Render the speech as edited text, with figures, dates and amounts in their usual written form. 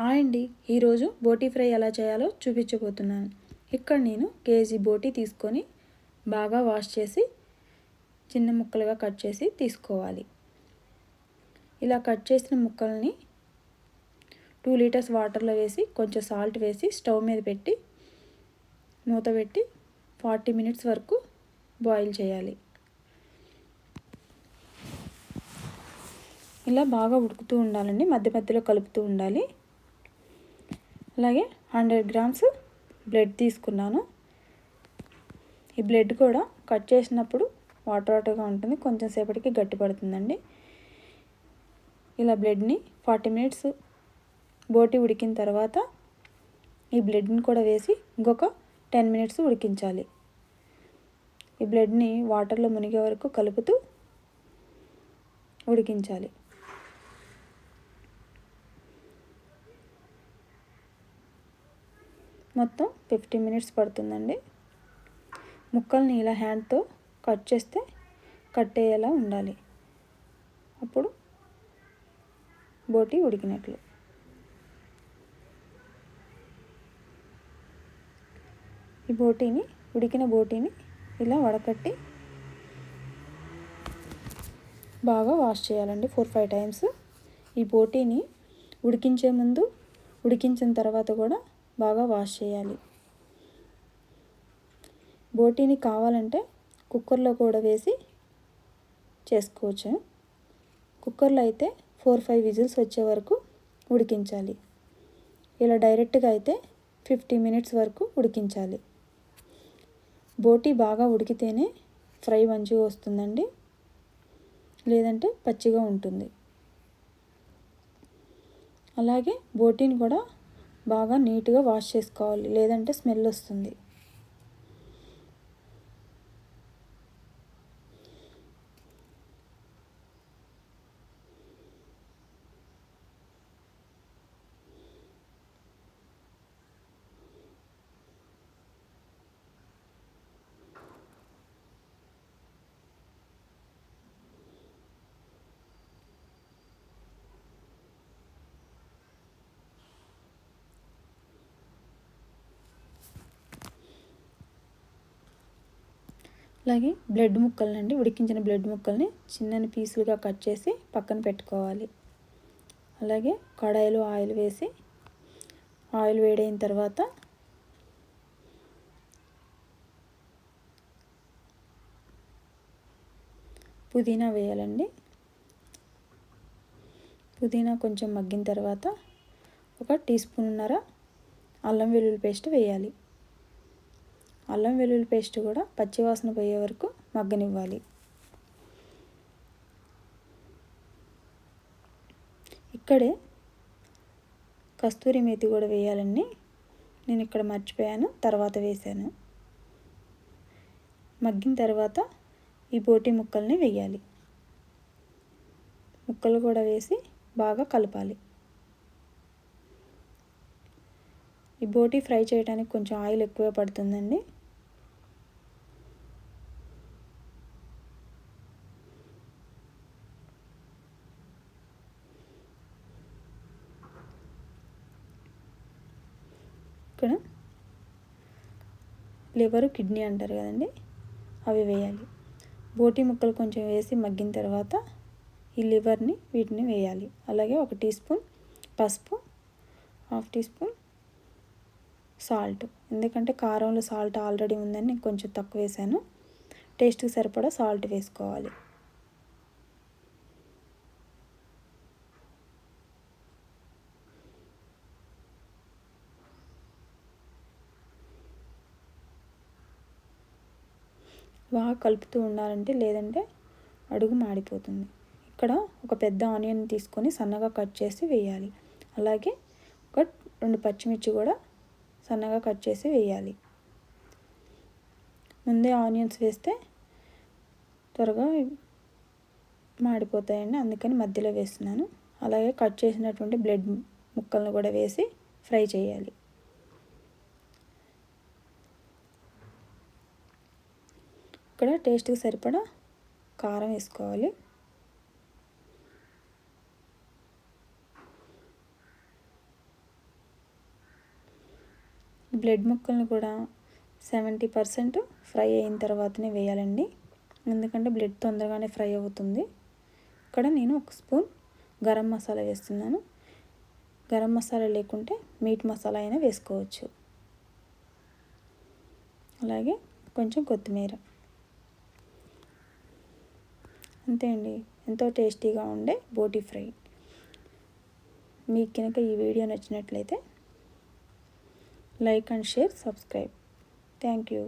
అండి, ఈరోజు బోటీ ఫ్రై ఎలా చేయాలో చూపించబోతున్నాను. ఇక్కడ నేను కేజీ బోటీ తీసుకొని బాగా వాష్ చేసి చిన్న ముక్కలుగా కట్ చేసి తీసుకోవాలి. ఇలా కట్ చేసిన ముక్కల్ని 2 లీటర్స్ వాటర్లో వేసి కొంచెం సాల్ట్ వేసి స్టవ్ మీద పెట్టి మూత పెట్టి 40 మినిట్స్ వరకు బాయిల్ చేయాలి. ఇలా బాగా ఉడుకుతూ ఉండాలండి, మధ్య మధ్యలో కలుపుతూ ఉండాలి. అలాగే 100 గ్రామ్స్ బ్రెడ్ తీసుకున్నాను. ఈ బ్రెడ్ కూడా కట్ చేసినప్పుడు వాటర్గా ఉంటుంది, కొంచెం సేపటికి గట్టి పడుతుందండి. ఇలా బ్రెడ్ని 40 మినిట్స్ బోటి ఉడికిన తర్వాత ఈ బ్రెడ్ని కూడా వేసి ఇంకొక 10 మినిట్స్ ఉడికించాలి. ఈ బ్రెడ్ని వాటర్లో మునిగే వరకు కలుపుతూ ఉడికించాలి. మొత్తం 50 మినిట్స్ పడుతుందండి. ముక్కల్ని ఇలా హ్యాండ్తో కట్ చేస్తే కట్టేలా ఉండాలి, అప్పుడు బోటీ ఉడికినట్లు. ఈ ఉడికిన బోటీని ఇలా వడకట్టి బాగా వాష్ చేయాలండి 4-5 టైమ్స్. ఈ బోటీని ఉడికించే ముందు, ఉడికించిన తర్వాత కూడా బాగా వాష్ చేయాలి. బోటీని కావాలంటే కుక్కర్లో కూడా వేసి చేసుకోవచ్చు. కుక్కర్లో అయితే 4-5 విజిల్స్ వచ్చే వరకు ఉడికించాలి. ఇలా డైరెక్ట్గా అయితే 50 మినిట్స్ వరకు ఉడికించాలి. బోటీ బాగా ఉడికితేనే ఫ్రై మంచిగా వస్తుందండి, లేదంటే పచ్చిగా ఉంటుంది. అలాగే బోటీని కూడా బాగా నీట్గా వాష్ చేసుకోవాలి, లేదంటే స్మెల్ వస్తుంది. అలాగే బ్రెడ్ ముక్కలనండి, ఉడికించిన బ్రెడ్ ముక్కల్ని చిన్న పీసులుగా కట్ చేసి పక్కన పెట్టుకోవాలి. అలాగే కడాయిలో ఆయిల్ వేసి ఆయిల్ వేడైన తర్వాత పుదీనా వేయాలండి. పుదీనా కొంచెం మగ్గిన తర్వాత 1 టీ స్పూన్నర అల్లం వెల్లుల్లి పేస్ట్ వేయాలి. అల్లం వెల్లుల్లి పేస్ట్ కూడా పచ్చివాసన పోయే వరకు మగ్గనివ్వాలి. ఇక్కడే కస్తూరి మేతి కూడా వేయాలండి. నేను ఇక్కడ మర్చిపోయాను, తర్వాత వేసాను. మగ్గిన తర్వాత ఈ బోటీ ముక్కల్ని వేయాలి. ముక్కలు కూడా వేసి బాగా కలపాలి. ఈ బోటీ ఫ్రై చేయడానికి కొంచెం ఆయిల్ ఎక్కువ పడుతుందండి. ఇక్కడ లివరు, కిడ్నీ అంటారు కదండి, అవి వేయాలి. బోటీ ముక్కలు కొంచెం వేసి మగ్గిన తర్వాత ఈ లివర్ని వీటిని వేయాలి. అలాగే 1 టీ స్పూన్ పసుపు, 1/2 టీ స్పూన్ సాల్ట్. ఎందుకంటే కారంలో సాల్ట్ ఆల్రెడీ ఉందని నేను కొంచెం తక్కువ వేసాను. టేస్ట్కి సరిపడా సాల్ట్ వేసుకోవాలి. బాగా కలుపుతూ ఉండాలంటే, లేదంటే అడుగు మాడిపోతుంది. ఇక్కడ ఒక పెద్ద ఆనియన్ తీసుకొని సన్నగా కట్ చేసి వేయాలి. అలాగే 2 పచ్చిమిర్చి కూడా సన్నగా కట్ చేసి వేయాలి. ముందే ఆనియన్స్ వేస్తే త్వరగా మాడిపోతాయండి, అందుకని మధ్యలో వేస్తున్నాను. అలాగే కట్ చేసినటువంటి బ్రెడ్ ముక్కలను కూడా వేసి ఫ్రై చేయాలి. ఇక్కడ టేస్ట్కి సరిపడా కారం వేసుకోవాలి. బ్లడ్ ముక్కలను కూడా 70% ఫ్రై అయిన తర్వాతనే వేయాలండి, ఎందుకంటే బ్లడ్ తొందరగానే ఫ్రై అవుతుంది. ఇక్కడ నేను 1 స్పూన్ గరం మసాలా వేస్తున్నాను. గరం మసాలా లేకుంటే మీట్ మసాలా అయినా వేసుకోవచ్చు. అలాగే కొంచెం కొత్తిమీర. అంతే అండి, ఎంతో టేస్టీగా ఉండే బోటి ఫ్రై. మీకు కనుక ఈ వీడియో నచ్చినట్లయితే like and share, subscribe. Thank you.